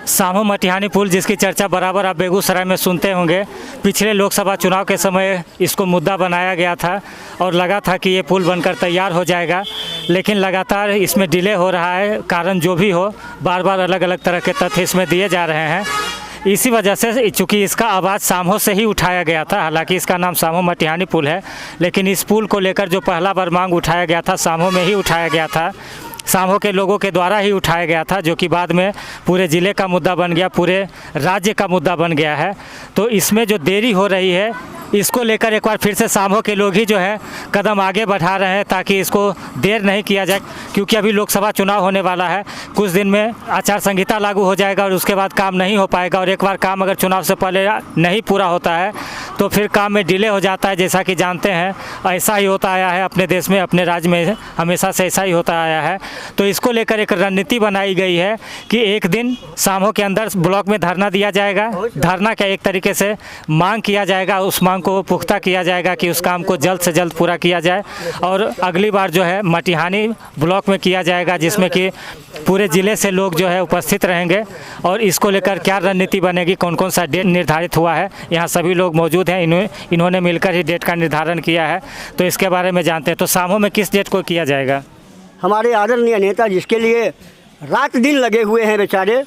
सामो मटिहानी पुल जिसकी चर्चा बराबर आप बेगूसराय में सुनते होंगे। पिछले लोकसभा चुनाव के समय इसको मुद्दा बनाया गया था और लगा था कि ये पुल बनकर तैयार हो जाएगा, लेकिन लगातार इसमें डिले हो रहा है। कारण जो भी हो, बार बार अलग अलग तरह के तथ्य इसमें दिए जा रहे हैं। इसी वजह से, चूँकि इसका आवाज़ सामो से ही उठाया गया था, हालांकि इसका नाम सामो मटिहानी पुल है, लेकिन इस पुल को लेकर जो पहला बार मांग उठाया गया था सामो में ही उठाया गया था, सामो के लोगों के द्वारा ही उठाया गया था, जो कि बाद में पूरे ज़िले का मुद्दा बन गया, पूरे राज्य का मुद्दा बन गया है। तो इसमें जो देरी हो रही है, इसको लेकर एक बार फिर से सामो के लोग ही जो है कदम आगे बढ़ा रहे हैं ताकि इसको देर नहीं किया जाए, क्योंकि अभी लोकसभा चुनाव होने वाला है। कुछ दिन में आचार संहिता लागू हो जाएगा और उसके बाद काम नहीं हो पाएगा, और एक बार काम अगर चुनाव से पहले नहीं पूरा होता है तो फिर काम में डिले हो जाता है। जैसा कि जानते हैं, ऐसा ही होता आया है अपने देश में, अपने राज्य में हमेशा से ऐसा ही होता आया है। तो इसको लेकर एक रणनीति बनाई गई है कि एक दिन सामो के अंदर ब्लॉक में धरना दिया जाएगा। धरना का एक तरीके से मांग किया जाएगा, उस मांग को पुख्ता किया जाएगा कि उस काम को जल्द से जल्द पूरा किया जाए, और अगली बार जो है मटिहानी ब्लॉक में किया जाएगा, जिसमें कि पूरे ज़िले से लोग जो है उपस्थित रहेंगे। और इसको लेकर क्या रणनीति बनेगी, कौन कौन सा डेट निर्धारित हुआ है, यहाँ सभी लोग मौजूद हैं। इन्होंने मिलकर ही डेट का निर्धारण किया है, तो इसके बारे में जानते हैं। तो सामो में किस डेट को किया जाएगा? हमारे आदरणीय नेता जिसके लिए रात दिन लगे हुए हैं बेचारे,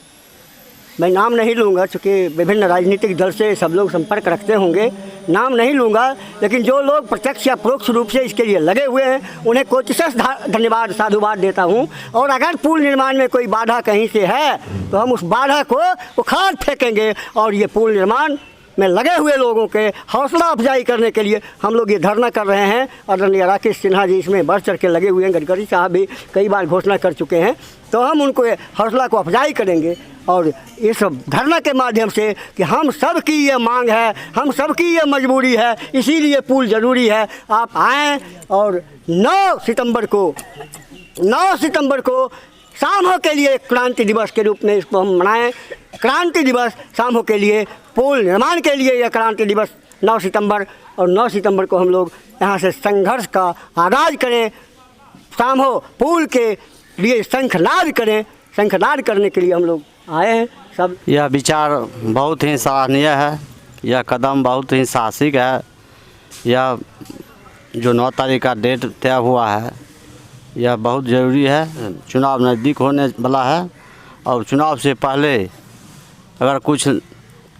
मैं नाम नहीं लूँगा चूँकि विभिन्न राजनीतिक दल से सब लोग संपर्क रखते होंगे, नाम नहीं लूँगा, लेकिन जो लोग प्रत्यक्ष या परोक्ष रूप से इसके लिए लगे हुए हैं उन्हें कोटिशस धन्यवाद साधुवाद देता हूँ। और अगर पुल निर्माण में कोई बाधा कहीं से है तो हम उस बाधा को उखाड़ फेंकेंगे, और ये पुल निर्माण में लगे हुए लोगों के हौसला अफजाई करने के लिए हम लोग ये धरना कर रहे हैं। आदरणीय राकेश सिन्हा जी इसमें बढ़ चढ़ के लगे हुए हैं, गडकरी साहब भी कई बार घोषणा कर चुके हैं, तो हम उनको हौसला को अफजाई करेंगे। और इस धरना के माध्यम से कि हम सब की ये मांग है, हम सब की ये मजबूरी है, इसीलिए पुल ज़रूरी है। आप आएँ और 9 सितंबर को सामो के लिए क्रांति दिवस के रूप में इसको हम मनाएं। क्रांति दिवस सामो के लिए, पुल निर्माण के लिए यह क्रांति दिवस 9 सितंबर, और 9 सितंबर को हम लोग यहाँ से संघर्ष का आगाज़ करें, सामो पुल के लिए शंखनाद करें। शंखनाद करने के लिए हम लोग आए हैं सब। यह विचार बहुत ही सराहनीय है, यह कदम बहुत ही साहसिक है। यह जो 9 तारीख का डेट तय हुआ है, यह बहुत ज़रूरी है। चुनाव नज़दीक होने वाला है, और चुनाव से पहले अगर कुछ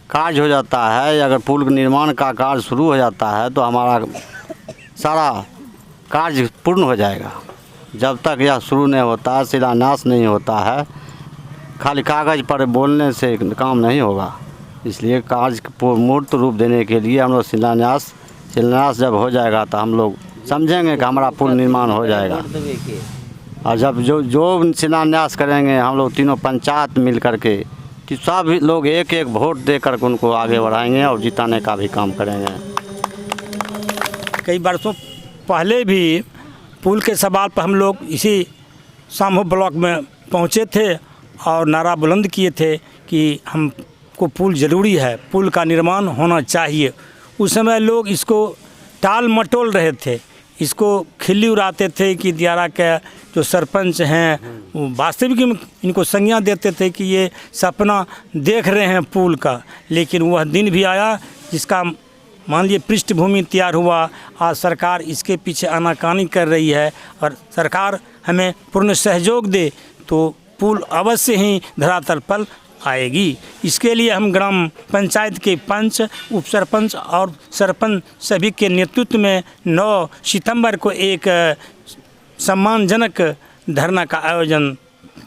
कार्य हो जाता है, या अगर पुल निर्माण का कार्य शुरू हो जाता है तो हमारा सारा कार्य पूर्ण हो जाएगा। जब तक यह शुरू नहीं होता है, शिलान्यास नहीं होता है, खाली कागज़ पर बोलने से काम नहीं होगा। इसलिए कार्य को मूर्त रूप देने के लिए हम लोग शिलान्यास जब हो जाएगा तो हम लोग समझेंगे कि हमारा पुल निर्माण हो जाएगा। और जब जो शिलान्यास करेंगे हम लोग तीनों पंचायत मिल करके, कि सब लोग एक एक वोट देकर उनको आगे बढ़ाएंगे और जिताने का भी काम करेंगे। कई वर्षों पहले भी पुल के सवाल पर हम लोग इसी सामो ब्लॉक में पहुँचे थे और नारा बुलंद किए थे कि हमको पुल ज़रूरी है, पुल का निर्माण होना चाहिए। उस समय लोग इसको टाल मटोल रहे थे, इसको खिल्ली उड़ाते थे कि दियारा के जो सरपंच हैं वो वास्तविक इनको संज्ञा देते थे कि ये सपना देख रहे हैं पुल का। लेकिन वह दिन भी आया जिसका मान लीजिए पृष्ठभूमि तैयार हुआ। आज सरकार इसके पीछे आनाकानी कर रही है, और सरकार हमें पूर्ण सहयोग दे तो पुल अवश्य ही धरातल पर आएगी। इसके लिए हम ग्राम पंचायत के पंच, उप सरपंच और सरपंच सभी के नेतृत्व में 9 सितंबर को एक सम्मानजनक धरना का आयोजन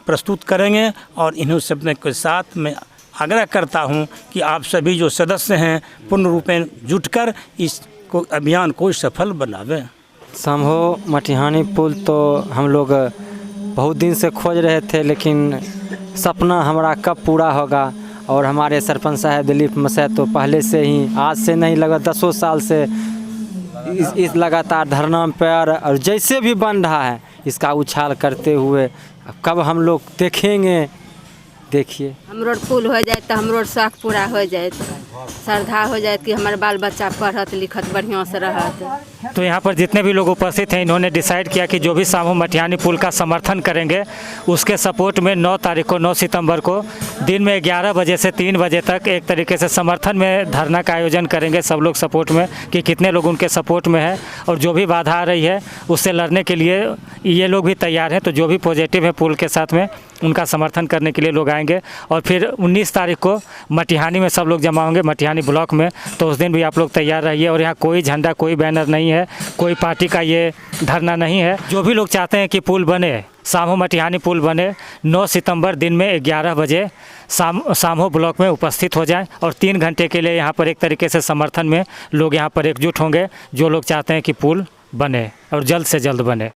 प्रस्तुत करेंगे। और इन्हीं सबने के साथ मैं आग्रह करता हूं कि आप सभी जो सदस्य हैं पूर्ण रूप में जुटकर इस अभियान को सफल बनावें। सामो मटिहानी पुल तो हम लोग बहुत दिन से खोज रहे थे, लेकिन सपना हमारा कब पूरा होगा। और हमारे सरपंच साहब दिलीप मसैत तो पहले से ही, आज से नहीं लगा 10 साल से इस लगातार धरना पर, और जैसे भी बन रहा है इसका उछाल करते हुए कब हम लोग देखेंगे देखिए। हमरो पुल हो जाए तो हमरो शौक पूरा हो जाए, श्रद्धा हो जाए कि हमारे बाल बच्चा पढ़त लिखत बढ़िया से रहत। तो यहाँ पर जितने भी लोग उपस्थित हैं इन्होंने डिसाइड किया कि जो भी सामू मटिहानी पुल का समर्थन करेंगे उसके सपोर्ट में 9 तारीख को 9 सितंबर को दिन में 11 बजे से 3 बजे तक एक तरीके से समर्थन में धरना का आयोजन करेंगे सब लोग सपोर्ट में, कि कितने लोग उनके सपोर्ट में है और जो भी बाधा आ रही है उससे लड़ने के लिए ये लोग भी तैयार हैं। तो जो भी पॉजिटिव है पुल के साथ में उनका समर्थन करने के लिए लोग आएंगे। और फिर 19 तारीख को मटिहानी में सब लोग जमा होंगे, मटिहानी ब्लॉक में। तो उस दिन भी आप लोग तैयार रहिए। और यहाँ कोई झंडा कोई बैनर नहीं है, कोई पार्टी का ये धरना नहीं है। जो भी लोग चाहते हैं कि पुल बने, सामू मटिहानी पुल बने, 9 सितंबर दिन में 11 बजे सामू ब्लॉक में उपस्थित हो जाएं और 3 घंटे के लिए यहाँ पर एक तरीके से समर्थन में लोग यहाँ पर एकजुट होंगे, जो लोग चाहते हैं कि पुल बने और जल्द से जल्द बने।